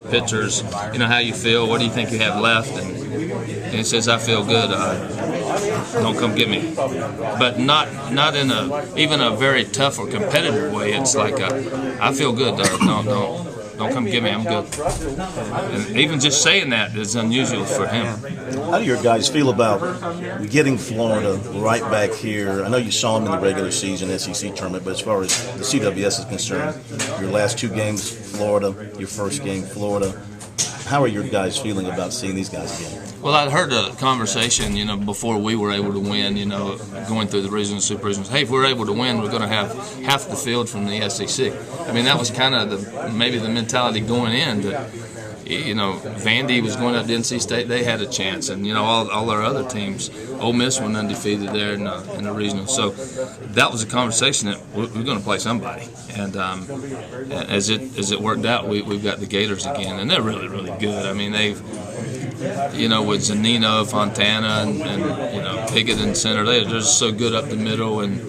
pitchers, how you feel, what do you think you have left, and he says, I feel good, don't come get me. But not in even a very tough or competitive way. It's like, I feel good, don't come get me, I'm good. And even just saying that is unusual for him. How do your guys feel about getting Florida right back here? I know you saw them in the regular season SEC tournament, but as far as the CWS is concerned, your last 2 games, Florida, your first game, Florida. How are your guys feeling about seeing these guys again? Well, I'd heard a conversation, before we were able to win, going through the regional super regionals. Hey, if we're able to win, we're going to have half the field from the SEC. I mean, that was kind of maybe the mentality going in. That, Vandy was going up to NC State; they had a chance, and all our other teams. Ole Miss went undefeated there in the regional. So that was a conversation that we're going to play somebody. And as it worked out, we've got the Gators again, and they're really, really good. I mean, they've with Zanino, Fontana, and Pickett in center, they're just so good up the middle and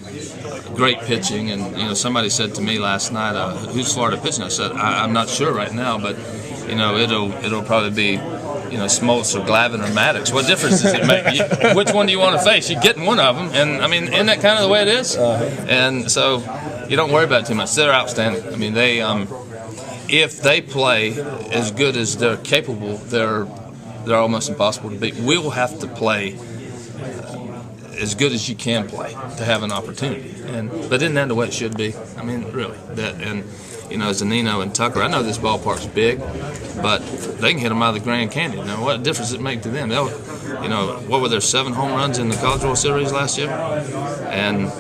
great pitching. And somebody said to me last night, "Who's Florida pitching?" I said, "I'm not sure right now, but it'll probably be Smoltz or Glavine or Maddox. What difference does it make? Which one do you want to face? You're getting one of them, and I mean, isn't that kind of the way it is? And so you don't worry about it too much. They're outstanding. I mean, they if they play as good as they're capable, they're almost impossible to beat. We'll have to play as good as you can play to have an opportunity. But isn't that the way it should be? I mean, really. Zanino and Tucker, I know this ballpark's big, but they can hit them out of the Grand Canyon. Now, what difference does it make to them? What were there, 7 home runs in the College World Series last year? And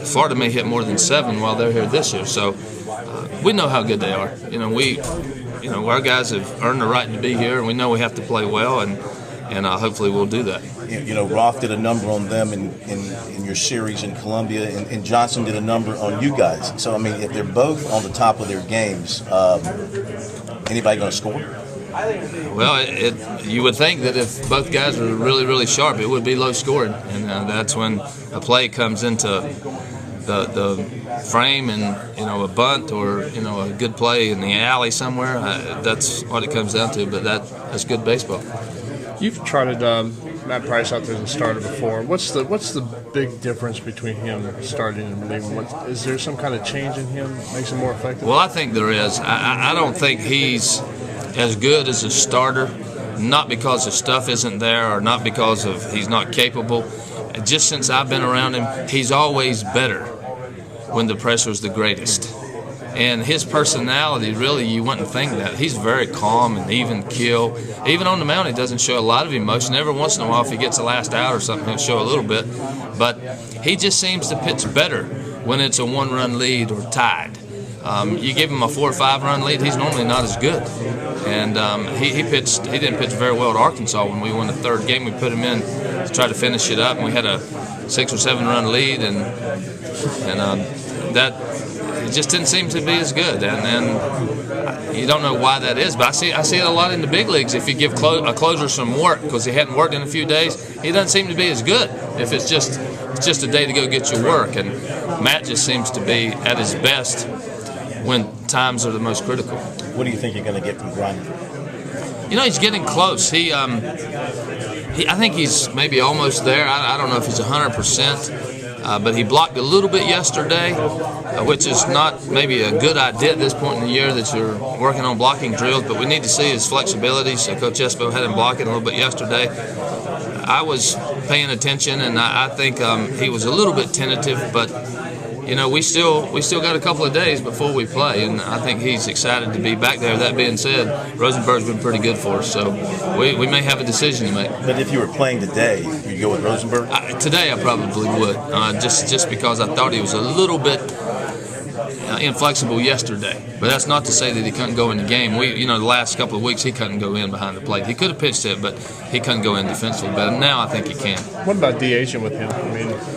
Florida may hit more than 7 while they're here this year. So we know how good they are. Our guys have earned the right to be here, and we know we have to play well, and hopefully we'll do that. Roth did a number on them in your series in Columbia, and Johnson did a number on you guys. So, I mean, if they're both on the top of their games, anybody going to score? Well, you would think that if both guys were really, really sharp, it would be low scoring, and that's when a play comes into the frame and a bunt or a good play in the alley somewhere. That's what it comes down to. But that's good baseball. You've trotted Matt Price out there as a starter before. What's the big difference between him starting and leaving? Is there some kind of change in him that makes him more effective? Well, I think there is. I don't think he's as good as a starter, not because the stuff isn't there or not because of he's not capable. Just since I've been around him, he's always better when the pressure's the greatest. And his personality, really, you wouldn't think that. He's very calm and even keel. Even on the mound, he doesn't show a lot of emotion. Every once in a while, if he gets the last out or something, he'll show a little bit. But he just seems to pitch better when it's a 1-run lead or tied. You give him a 4 or 5-run lead, he's normally not as good. And he didn't pitch very well at Arkansas when we won the 3rd game. We put him in to try to finish it up, and we had a 6 or 7-run lead, and that it just didn't seem to be as good. And you don't know why that is, but I see it a lot in the big leagues. If you give a closer some work because he hadn't worked in a few days, he doesn't seem to be as good. If it's just a day to go get your work, and Matt just seems to be at his best when times are the most critical. What do you think you're going to get from Grinder? He's getting close. I think he's maybe almost there. I don't know if he's 100%, but he blocked a little bit yesterday, which is not maybe a good idea at this point in the year that you're working on blocking drills, but we need to see his flexibility. So Coach Espo had him blocking a little bit yesterday. I was paying attention, and I think he was a little bit tentative, but we still got a couple of days before we play, and I think he's excited to be back there. That being said, Rosenberg's been pretty good for us, so we may have a decision to make. But if you were playing today, you'd go with Rosenberg? Today I probably would, just because I thought he was a little bit inflexible yesterday. But that's not to say that he couldn't go in the game. The last couple of weeks he couldn't go in behind the plate. He could have pitched it, but he couldn't go in defensively. But now I think he can. What about DHing with him?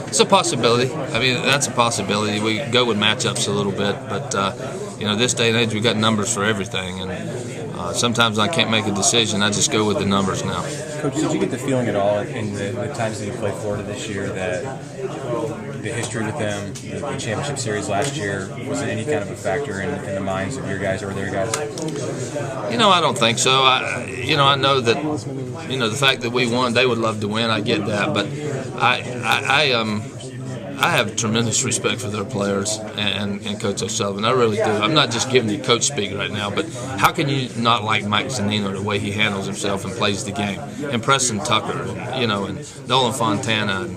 It's a possibility. That's a possibility. We go with matchups a little bit, but this day and age we've got numbers for everything, and sometimes I can't make a decision. I just go with the numbers now. Coach, did you get the feeling at all in the times that you played Florida this year that the history with them, the championship series last year, was it any kind of a factor in the minds of your guys or their guys? I don't think so. I know that, the fact that we won, they would love to win. I get that, but I have tremendous respect for their players and Coach O'Sullivan. I really do. I'm not just giving you coach speak right now, but how can you not like Mike Zunino, the way he handles himself and plays the game? And Preston Tucker, and Nolan Fontana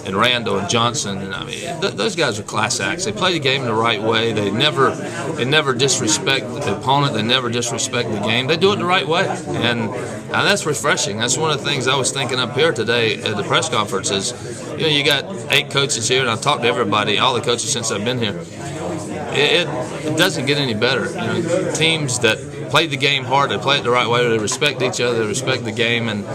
and Randall and Johnson. And those guys are class acts. They play the game the right way. They never disrespect the opponent. They never disrespect the game. They do it the right way, and that's refreshing. That's one of the things I was thinking up here today at the press conference is, you got 8 coaches here, and I've talked to everybody, all the coaches since I've been here. It doesn't get any better. Teams that play the game hard, they play it the right way, they respect each other, they respect the game, and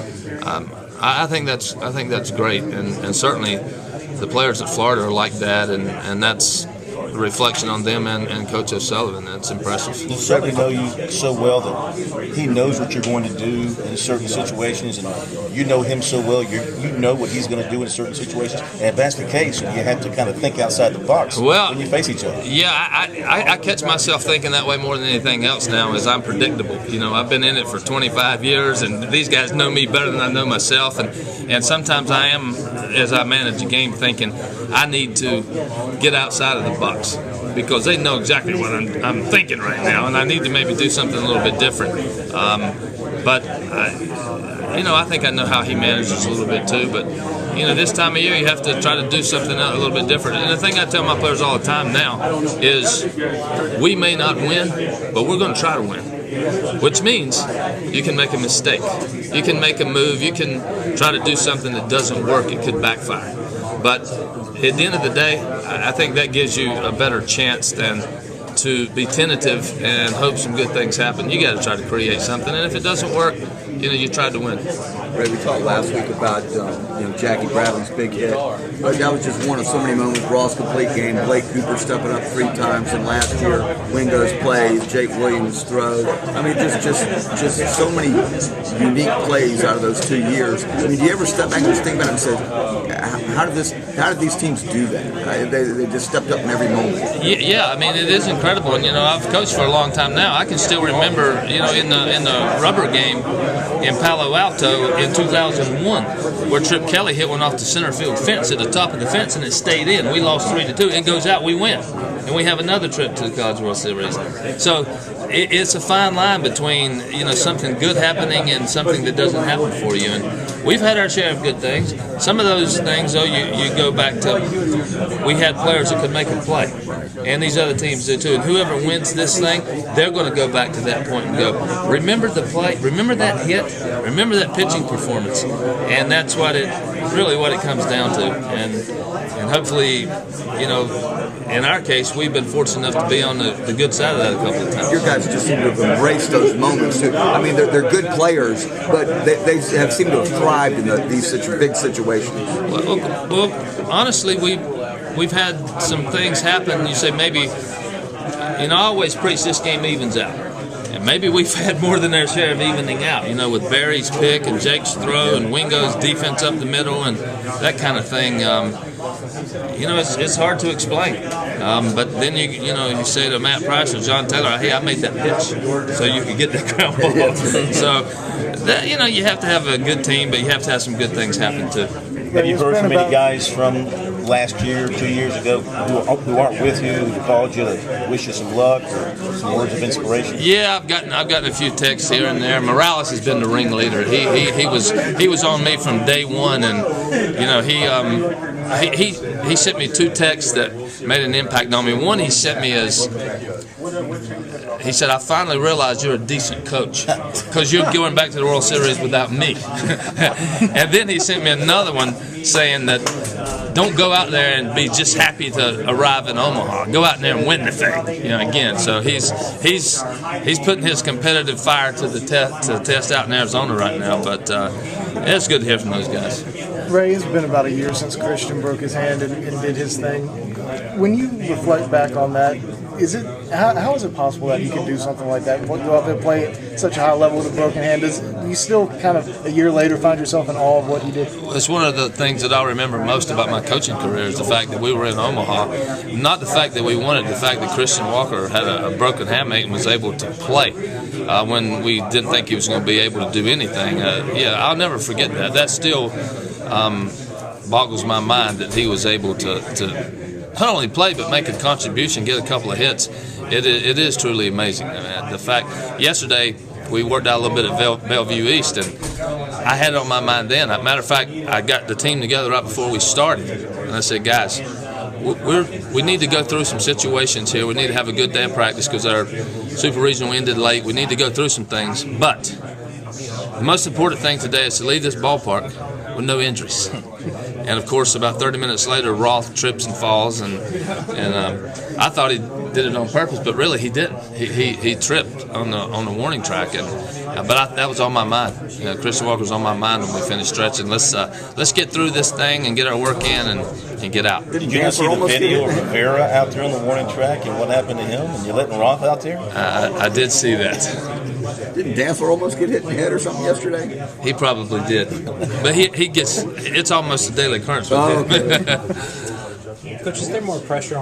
I think that's great. And certainly the players at Florida are like that, and that's a reflection on them and Coach O'Sullivan. That's impressive. You certainly know you so well that he knows what you're going to do in certain situations, and you know him so well. You know what he's going to do in certain situations. And if that's the case, you have to kind of think outside the box when you face each other. Yeah, I catch myself thinking that way more than anything else now, is I'm predictable. I've been in it for 25 years, and these guys know me better than I know myself. And sometimes I am, as I manage a game, thinking I need to get outside of the box, because they know exactly what I'm thinking right now, and I need to maybe do something a little bit different. But I think I know how he manages a little bit too. But this time of year, you have to try to do something a little bit different. And the thing I tell my players all the time now is, we may not win, but we're going to try to win. Which means you can make a mistake, you can make a move, you can try to do something that doesn't work. It could backfire. But at the end of the day, I think that gives you a better chance than to be tentative and hope some good things happen. You got to try to create something, and if it doesn't work, you tried to win. Ray, we talked last week about Jackie Bravin's big hit, but that was just one of so many moments. Ross complete game, Blake Cooper stepping up 3 times, and last year Wingo's plays, Jake Williams' throw. Just so many unique plays out of those 2 years. Do you ever step back and just think about it and say, how did these teams do that? They just stepped up in every moment. Yeah, it is incredible. And I've coached for a long time now. I can still remember, in the rubber game in Palo Alto in 2001, where Trip Kelly hit one off the center field fence at the top of the fence, and it stayed in. We lost 3-2. It goes out, we win, and we have another trip to the College World Series. So it's a fine line between something good happening and something that doesn't happen for you. And we've had our share of good things. Some of those things, though, you go back to, we had players that could make a play, and these other teams do too. And whoever wins this thing, they're going to go back to that point and go, remember the play, remember that hit, remember that pitching performance. And that's what it comes down to. And hopefully, in our case, we've been fortunate enough to be on the good side of that a couple of times. Your guys just seem to have embraced those moments too. They're good players, but they have seemed to have thrived in these big situations. Well, honestly, we've had some things happen. You say maybe, I always preach this game evens out. And maybe we've had more than our share of evening out, with Barry's pick and Jake's throw and Wingo's defense up the middle and that kind of thing. It's hard to explain. But then you say to Matt Price or John Taylor, hey, I made that pitch so you could get that ground ball. So, that, you have to have a good team, but you have to have some good things happen too. Have you heard from any guys from last year, 2 years ago, who aren't with you, who called you to wish you some luck or some words of inspiration? Yeah, I've gotten a few texts here and there. Morales has been the ringleader. He was on me from day one, and he sent me 2 texts that made an impact on me. One he sent me he said, I finally realized you're a decent coach because you're going back to the World Series without me. And then he sent me another one saying that don't go out there and be just happy to arrive in Omaha. Go out there and win the thing. Again. So he's putting his competitive fire to the test out in Arizona right now. But it's good to hear from those guys. Ray, it's been about a year since Christian broke his hand and did his thing. When you reflect back on that, is it How is it possible that you can do something like that? Go out there and play at such a high level with a broken hand. Do you still kind of, a year later, find yourself in awe of what he did? It's one of the things that I remember most about my coaching career is the fact that we were in Omaha. Not the fact that we won it, the fact that Christian Walker had a broken handmate and was able to play when we didn't think he was going to be able to do anything. I'll never forget that. That still boggles my mind that he was able to not only play but make a contribution, get a couple of hits. It is truly amazing. The fact, yesterday we worked out a little bit at Bellevue East, and I had it on my mind then. Matter of fact, I got the team together right before we started, and I said, guys, we need to go through some situations here. We need to have a good day of practice because our super regional ended late. We need to go through some things, but the most important thing today is to leave this ballpark with no injuries. And of course, about 30 minutes later, Roth trips and falls, and I thought he did it on purpose, but really he didn't. He tripped on the warning track, but that was on my mind. Christian Walker was on my mind when we finished stretching. Let's get through this thing and get our work in and get out. Did you see the video of Rivera out there on the warning track and what happened to him? And you're letting Roth out there? I did see that. Didn't Dantzler almost get hit in the head or something yesterday? He probably did, but he gets. It's almost a daily occurrance with him. Coach, is there more pressure on